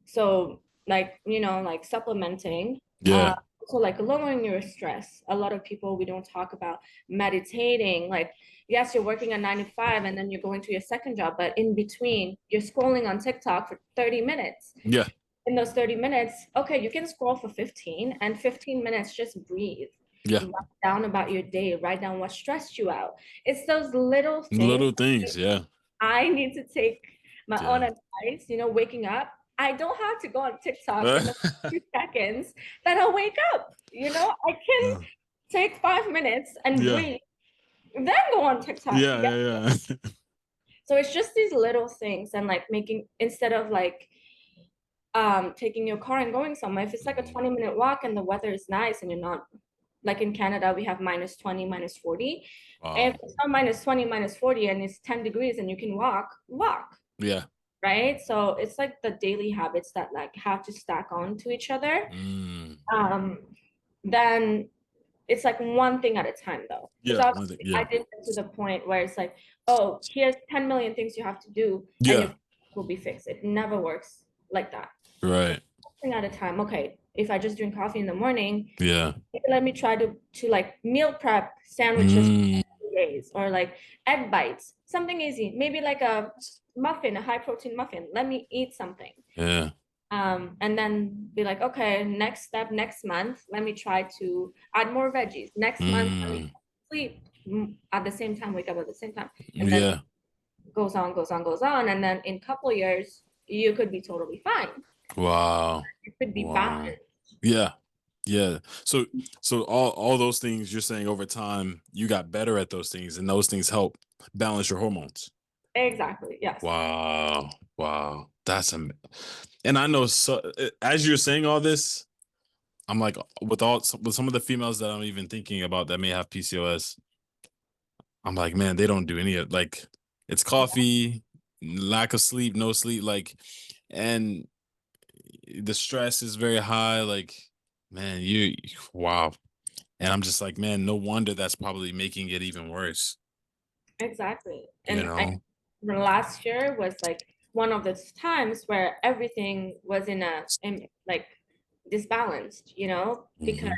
So like supplementing, yeah. also like lowering your stress. A lot of people, we don't talk about meditating. Like, yes, you're working a 9 to 5 and then you're going to your second job, but in between you're scrolling on TikTok for 30 minutes. Yeah. In those 30 minutes, okay, you can scroll for 15, and 15 minutes, just breathe. Yeah. Write down about your day, write down what stressed you out. It's those little things. Little things. Yeah. I need to take my own Yeah. advice, waking up. I don't have to go on TikTok in the 2 seconds that I wake up. I can Yeah. take 5 minutes and Yeah. breathe, then go on TikTok. Yeah. Yeah. Yeah. So it's just these little things, and like making, instead of like taking your car and going somewhere, if it's like a 20-minute walk and the weather is nice and you're not, like in Canada, we have -20, -40. If Wow. it's not -20, -40 and it's 10 degrees and you can walk, Yeah. right? So it's like the daily habits that like have to stack on to each other. Mm, Um, then it's like one thing at a time, though. Because yeah. One thing. obviously I Yeah. didn't get to the point where it's like, oh, here's 10 million things you have to do and your Yeah. will be fixed. It never works like that. Right. One thing at a time. Okay, if I just drink coffee in the morning, Yeah. let me try to like meal prep sandwiches Mm, for days, or like egg bites, something easy, maybe like a muffin, a high protein muffin. Let me eat something. yeah. And then be like, okay, next step, next month, let me try to add more veggies. Next month, let me Mm, sleep at the same time, wake up at the same time, and then yeah. goes on, goes on, goes on, and then in a couple of years, you could be totally fine. Wow. It could be Wow. balanced. Yeah. Yeah. So all those things you're saying over time, you got better at those things, and those things help balance your hormones. Exactly. Yes. Wow. Wow. And I know, so as you're saying all this, I'm like, with some of the females that I'm even thinking about that may have PCOS, I'm like, man, they don't do any of, like, it's coffee, lack of sleep, no sleep, like, and the stress is very high. Like, man, wow. And I'm just like, man, no wonder that's probably making it even worse. Exactly. You And know? the last year was like one of those times where everything was in like disbalanced, because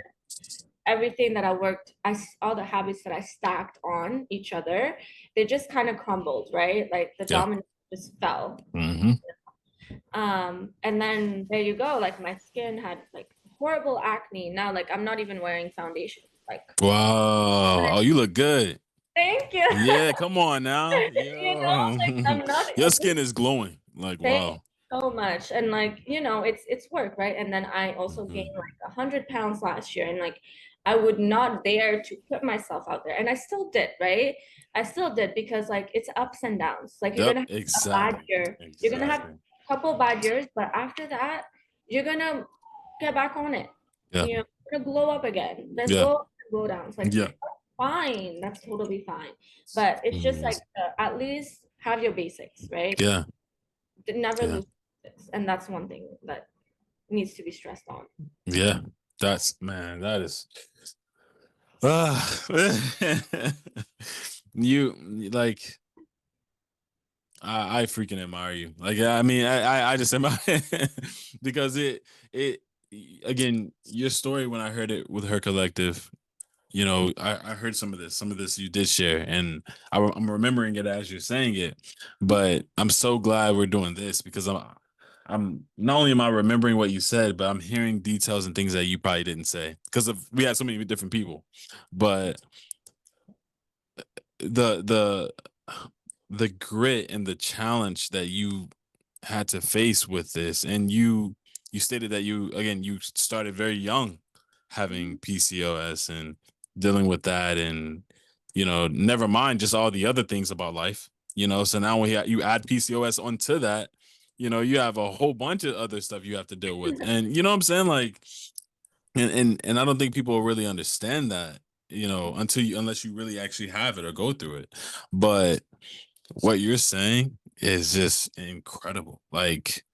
everything that I worked, all the habits that I stacked on each other, they just kind of crumbled, right? Like the Yeah. domino just fell. Mm-hmm. And then there you go. Like my skin had like horrible acne. Now, like I'm not even wearing foundation. Like, Wow. Oh, you look good. thank you. Yeah, come on now. Like Yo. I'm not. Your skin is glowing. Like, Thank wow. you so much. And like, it's work, right? And then I also gained Mm-hmm. like 100 pounds last year. And like I would not dare to put myself out there. And I still did, right? I still did because like it's ups and downs. Like you're Yep, gonna have a bad exactly. year. You're gonna have Exactly. a couple bad years, but after that, you're gonna get back on it. Yeah. You're gonna glow up again. There's Yeah. glow ups and glow downs. Like Yeah. fine, that's totally fine. But it's just Mm. like at least have your basics, right? Yeah. Never Yeah. lose this. And that's one thing that needs to be stressed on. Yeah. That's, man, that is ah. You like I freaking admire you. Like, I mean, I just admire because it again, your story when I heard it with Her Collective, I heard some of this you did share, and I'm remembering it as you're saying it. But I'm so glad we're doing this because I'm not only am I remembering what you said, but I'm hearing details and things that you probably didn't say because of we had so many different people. But the the grit and the challenge that you had to face with this, and you stated that you started very young having PCOS and dealing with that, and never mind just all the other things about life. So now when you add PCOS onto that, you have a whole bunch of other stuff you have to deal with, and you know what I'm saying, like, and I don't think people really understand that, unless you really actually have it or go through it. But what you're saying is just incredible. Like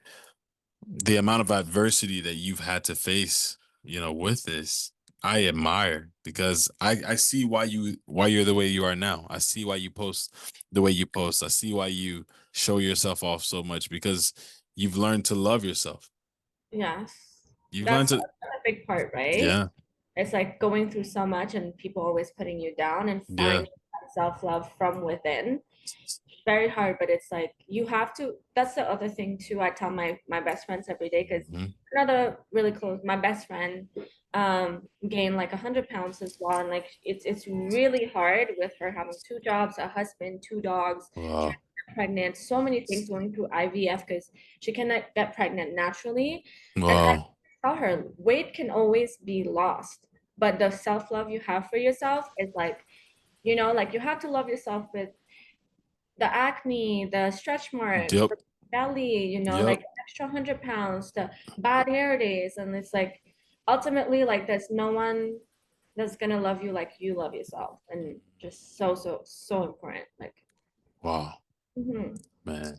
the amount of adversity that you've had to face, with this, I admire because I see why you're the way you are now. I see why you post the way you post. I see why you show yourself off so much because you've learned to love yourself. Yes. You've learned That's to, a big part, right? yeah, It's like going through so much and people always putting you down and yeah, finding that self-love from within. Very hard, but it's like you have to. That's the other thing too. I tell my best friends every day because mhm. another really close, my best friend gained like 100 pounds as well, and like it's really hard with her having two jobs, a husband, two dogs, trying Wow, to get pregnant, so many things going through IVF because she cannot get pregnant naturally. And I wow, tell her weight can always be lost, but the self-love you have for yourself is like, like you have to love yourself with the acne, the stretch marks, yep, the belly, yep. like extra 100 pounds, the bad hair days. And it's like ultimately like there's no one that's gonna love you like you love yourself. And just so, so, so important. Like Wow, mhm. man.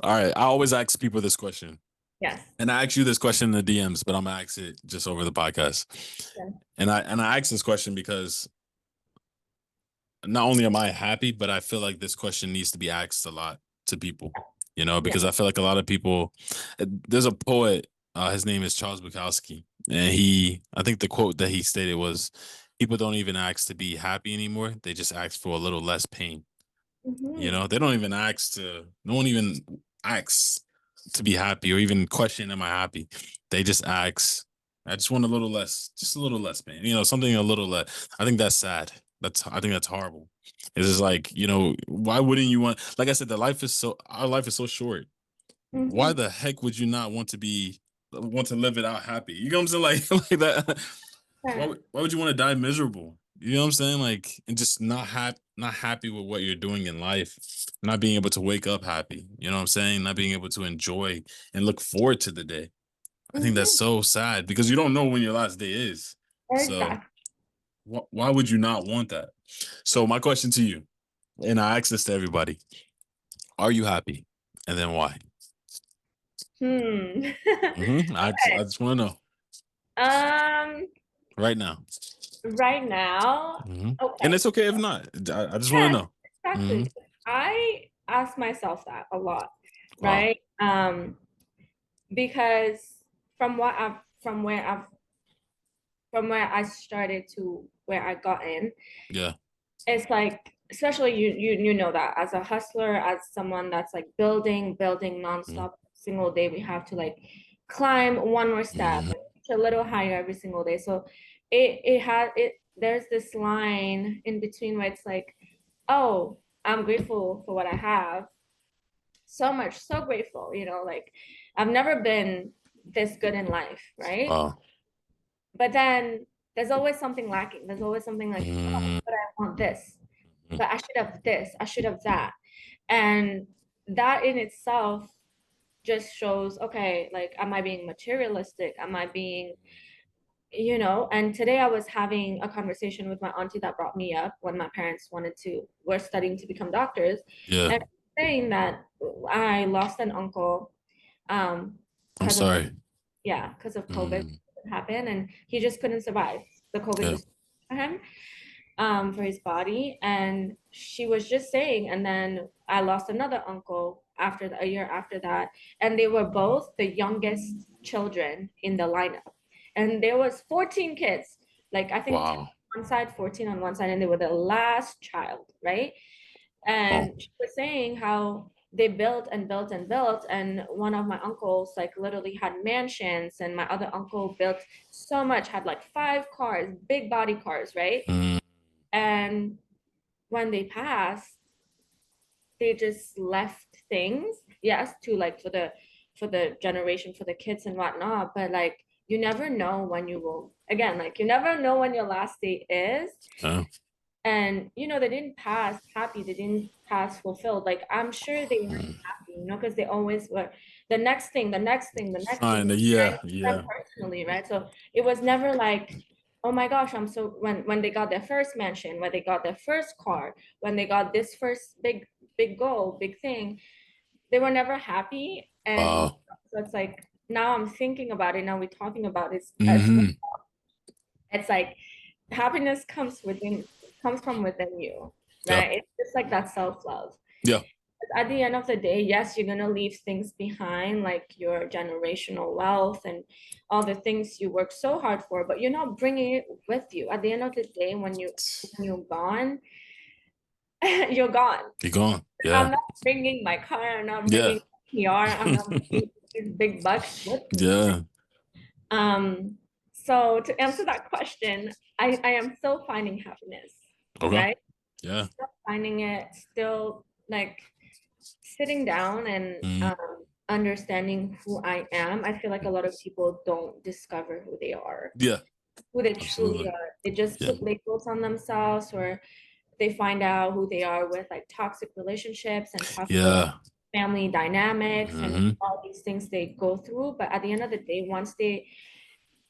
All right, I always ask people this question. Yes. And I asked you this question in the DMs, but I'm gonna ask it just over the podcast. Yes. And I asked this question because not only am I happy, but I feel like this question needs to be asked a lot to people. Yeah. Because I feel like a lot of people. There's a poet. His name is Charles Bukowski, and I think the quote that he stated was, "People don't even ask to be happy anymore; they just ask for a little less pain." Hmm. They don't even ask to. No one even asks to be happy or even question, "Am I happy?" They just ask. I just want a little less, just a little less pain. Something a little less. I think that's sad. I think that's horrible. It's just like, why wouldn't you want? Like I said, our life is so short. Why Hmm. the heck would you not want to live it out happy? You know what I'm saying? Like that. Why, Yeah. why would you want to die miserable? You know what I'm saying? Like, and just not happy with what you're doing in life, not being able to wake up happy. You know what I'm saying? Not being able to enjoy and look forward to the day. I think that's Hmm. so sad because you don't know when your last day is. So Exactly. why would you not want that? So my question to you, and I ask this to everybody: Are you happy? And then why? Hmm. I just want to know um right now. right now, And okay. it's okay if not. I just want to Yes, know. exactly. I ask myself that a lot, Wow. right? Because from what I've from where I started to where I got in, Yeah. it's like, especially you know that as a hustler, as someone that's like building Mm-hmm. nonstop, single day we have to like climb one more step Mm-hmm. and reach a little higher every single day. So it there's this line in between where it's like, oh, I'm grateful for what I have, so much, so grateful, like I've never been this good in life, right? Wow. But then there's always something lacking. There's always something like, oh, Mm-hmm. but I want this, but I should have this, I should have that. And that in itself just shows, okay, like, am I being materialistic? Am I being, and today I was having a conversation with my auntie that brought me up when my parents were studying to become doctors. Yeah. And saying that I lost an uncle, I'm because of, sorry. yeah, because of COVID Mm, happened, and he just couldn't survive. The COVID yeah. just for him, for his body. And she was just saying, and then I lost another uncle a year after that, and they were both the youngest children in the lineup, and there was 14 kids, like I think 10 Wow. on one side, 14 on one side, and they were the last child, right? Oh. And she was saying how they built and built and built, and one of my uncles like literally had mansions, and my other uncle built so much, had like 5 cars, big body cars, right? Mm, And when they passed, they just left things, yes, to like for the generation, for the kids and whatnot, but like you never know when you will, again, like you never know when your last day is. yeah. And they didn't pass happy, they didn't pass fulfilled, like I'm sure they weren't Mm. happy, because they always were the next thing, the next thing, the next thing. Fine. I Yeah. knew them Yeah. personally, right? So it was never like, oh my gosh, I'm so, when they got their first mansion, when they got their first car, when they got this first big goal, big thing, they were never happy. And Wow. so it's like, now I'm thinking about it, now we're talking about it, Mm-hmm. it's like happiness comes from within you, Yeah. right? It's just like that self-love. Yeah. At the end of the day, yes, you're gonna leave things behind, like your generational wealth and all the things you work so hard for, but you're not bringing it with you. At the end of the day, when you're gone, you're gone. You're gone. I'm Yeah. not bringing my car, I'm not Yeah. bringing PR, I'm not bringing these big bucks with me. Yeah. So to answer that question, I am still finding happiness, Okay. right? Yeah. Still finding it, still like sitting down and Mm, understanding who I am. I feel like a lot of people don't discover who they are, yeah. who they truly Absolutely. are. They just Yeah. put labels on themselves, or they find out who they are with like toxic relationships and toxic Yeah. family dynamics and Mm-hmm. all these things they go through. But at the end of the day, once they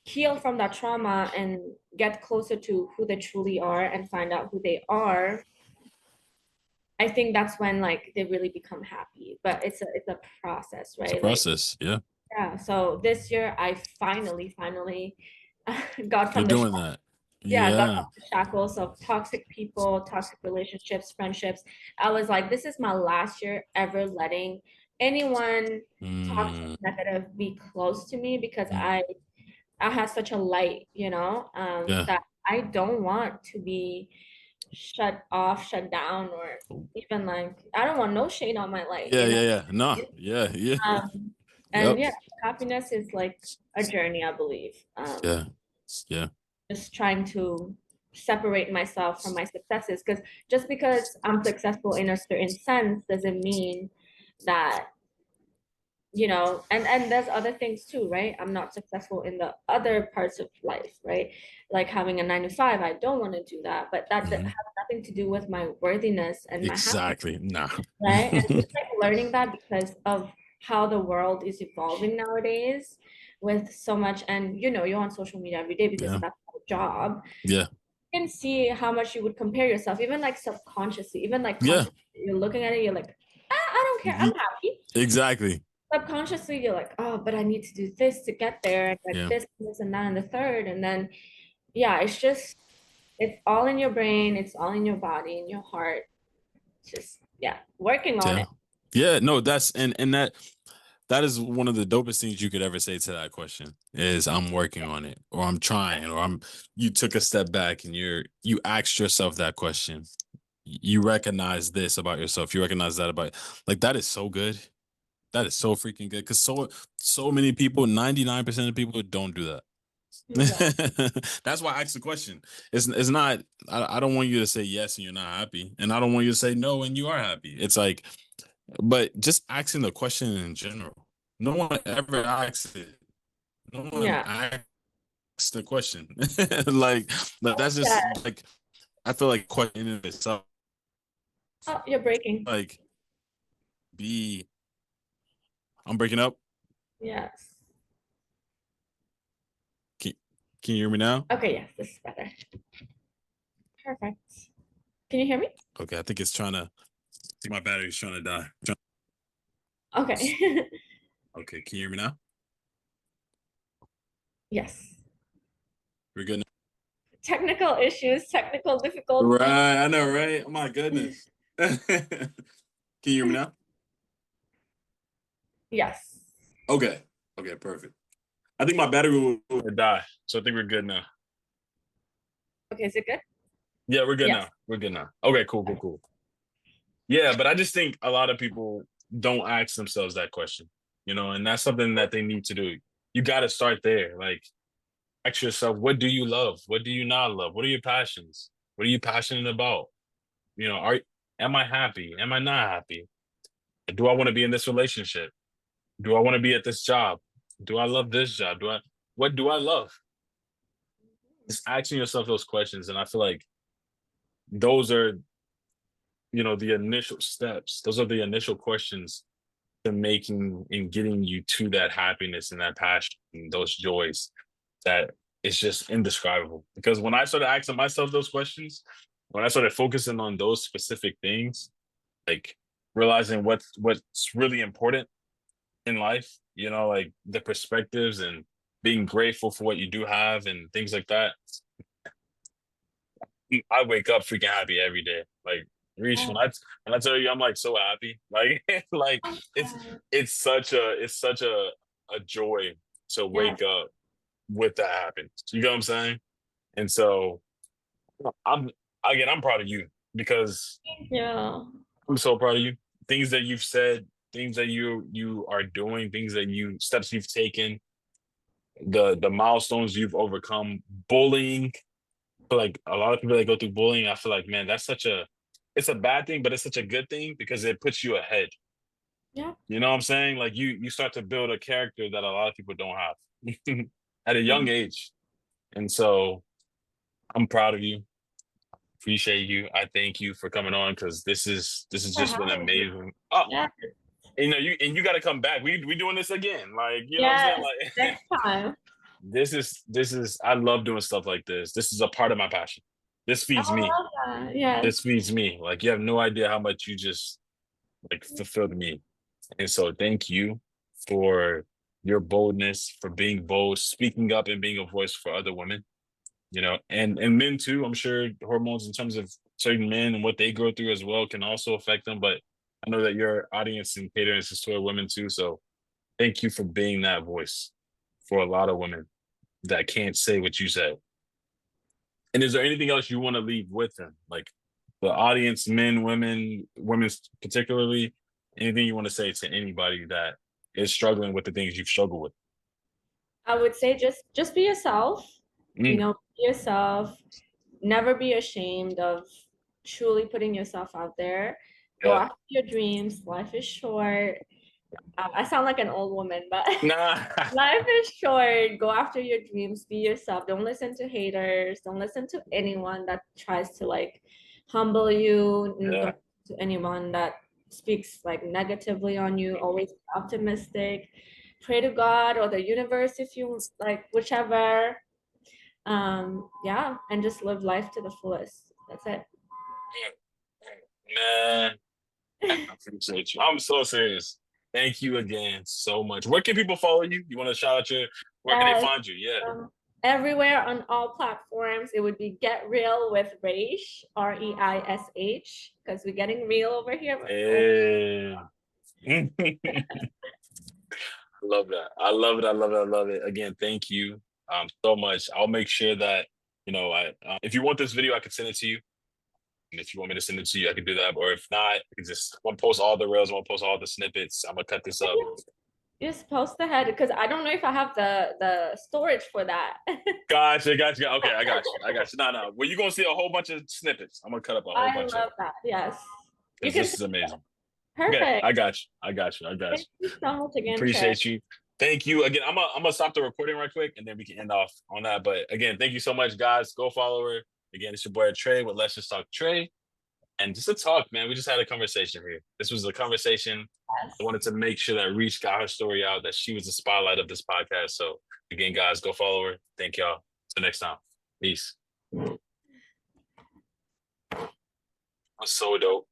heal from that trauma and get closer to who they truly are and find out who they are, I think that's when like they really become happy. But it's a process, It's a right? Like, process. Yeah. yeah. So this year I finally got You're from the doing that. yeah, got Yeah. from the shackles of toxic people, toxic relationships, friendships. I was like, this is my last year ever letting anyone toxic, Mm, negative be close to me, because mm, I have such a light, yeah. that I don't want to be shut off, shut down, or even like, I don't want no shade on my light, Yeah. Yeah. Yeah. No. Yeah. Yeah. Um, and Yep. yeah, happiness is like a journey, I believe. Yeah. Yeah. Just trying to separate myself from my successes, because just because I'm successful in a certain sense doesn't mean that, and there's other things too, right? I'm not successful in the other parts of life, right? Like having a 9 to 5, I don't want to do that, but that Mhm. has nothing to do with my worthiness and my happiness, Exactly. Nah. right? And just like learning that because of how the world is evolving nowadays with so much, and you're on social media every day because Yeah. that's our job. Yeah. You can see how much you would compare yourself, even like subconsciously, even like Yeah. consciously. You're looking at it, you're like, I don't care, I'm Ye- happy. Exactly. Subconsciously you're like, oh, but I need to do this to get there, and like Yeah. this and that and the third. And then yeah, it's all in your brain, it's all in your body, in your heart. Just, yeah, working on Yeah. it. Yeah. No, that's and that that is one of the dopest things you could ever say to that question is I'm working on it, or I'm trying, or you took a step back and you asked yourself that question. You recognize this about yourself. You recognize that about, like, that is so good. That is so freaking good. Cause so many people, 99% of people don't do that. Exactly. That's why I asked the question. It's not, I don't want you to say yes and you're not happy. And I don't want you to say no and you are happy. It's like, but just asking the question in general. No one ever asks it. No one Yeah. asks the question. like, that's Yeah. just like, I feel like question in itself, Oh, you're breaking. like, be, I'm breaking up. Yes. Can, can you hear me now? Okay, yes, this is better. Perfect. Can you hear me? Okay, I think I think my battery's trying to die. Okay. Okay, can you hear me now? Yes. We're good now? Technical issues, technical difficulties. Right, I know, right? Oh my goodness. Can you hear me now? Yes. Okay. Okay, perfect. I think my battery will die. So I think we're good now. Okay, is it good? Yeah, we're good Yes. now. We're good now. Okay, cool. Yeah, but I just think a lot of people don't ask themselves that question, and that's something that they need to do. You got to start there. Like, ask yourself, what do you love? What do you not love? What are your passions? What are you passionate about? Am I happy? Am I not happy? Do I want to be in this relationship? Do I want to be at this job? Do I love this job? What do I love? Just asking yourself those questions. And I feel like those are, the initial steps. Those are the initial questions to making and getting you to that happiness and that passion and those joys that it's just indescribable. Because when I started asking myself those questions, when I started focusing on those specific things, like realizing what's really important in life, like the perspectives and being grateful for what you do have and things like that. I wake up freaking happy every day. Like, Reish, Oh, when I tell you I'm like so happy, like like it's it's such a joy to yeah. wake up with that happen. You know what I'm saying? And so I'm I'm proud of you because Yeah. I'm so proud of you. Things that you've said, things that you are doing, things that you steps you've taken, the milestones you've overcome, bullying. Like a lot of people that go through bullying, I feel like, man, it's a bad thing, but it's such a good thing because it puts you ahead. Yeah. You know what I'm saying? Like you start to build a character that a lot of people don't have at a Yeah. young age. And so I'm proud of you. Appreciate you. I thank you for coming on because this has For just been having me. amazing. Oh, Yeah. you got to come back. We doing this again. Like, you know what I'm saying? Yes. Like Next time. this is I love doing stuff like this. This is a part of my passion. This I feeds me. love that. Yes. This feeds me. Like, you have no idea how much you just like fulfilled me. And so thank you for your boldness, for being bold, speaking up and being a voice for other women, and men too. I'm sure hormones in terms of certain men and what they go through as well can also affect them. But I know that your audience and catering is toward women too. So thank you for being that voice for a lot of women that can't say what you said. And is there anything else you want to leave with them? Like the audience, men, women particularly, anything you want to say to anybody that is struggling with the things you've struggled with? I would say just be yourself. Mm, Be yourself. Never be ashamed of truly putting yourself out there. Go yeah. after your dreams. Life is short. I sound like an old woman, but Nah. life is short. Go after your dreams. Be yourself. Don't listen to haters. Don't listen to anyone that tries to like humble you. And Yeah. don't listen to anyone that speaks like negatively on you. Always be optimistic. Pray to God or the universe if you like, whichever. Yeah, and just live life to the fullest. That's it. Man, I appreciate you. I'm so serious. Thank you again so much. Where can people follow you? You want to shout out where can they Yes. find you? Yeah. Everywhere on all platforms, it would be Get Real with Reish, Reish, because we're getting real over here. Yeah. love that. I love it. I love it. I love it. Again, thank you so much. I'll make sure that, if you want this video, I can send it to you. And if you want me to send it to you, I can do that. Or if not, I can just one post all the reels, one post all the snippets. I'm gonna cut this up. Just post ahead because I don't know if I have the storage for that. Gotcha. Okay, I got you. No. Well, you're gonna see a whole bunch of snippets. I'm gonna cut up a whole I bunch of love that. Yes. You because can this is amazing. Okay, perfect. I got you. Thank you so much again, Trey. Appreciate you. Thank you again. I'm gonna stop the recording right quick, and then we can end off on that. But again, thank you so much, guys. Go follow her. Again, it's your boy Trey with Let's Just Talk Trey, and just a talk, man. We just had a conversation here. This was a conversation. Yes. I wanted to make sure that Reish got her story out, that she was the spotlight of this podcast. So again, guys, go follow her. Thank y'all. Till next time. Peace. That was so dope.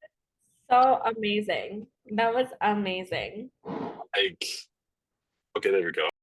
So amazing. That was amazing. Like, okay, there we go.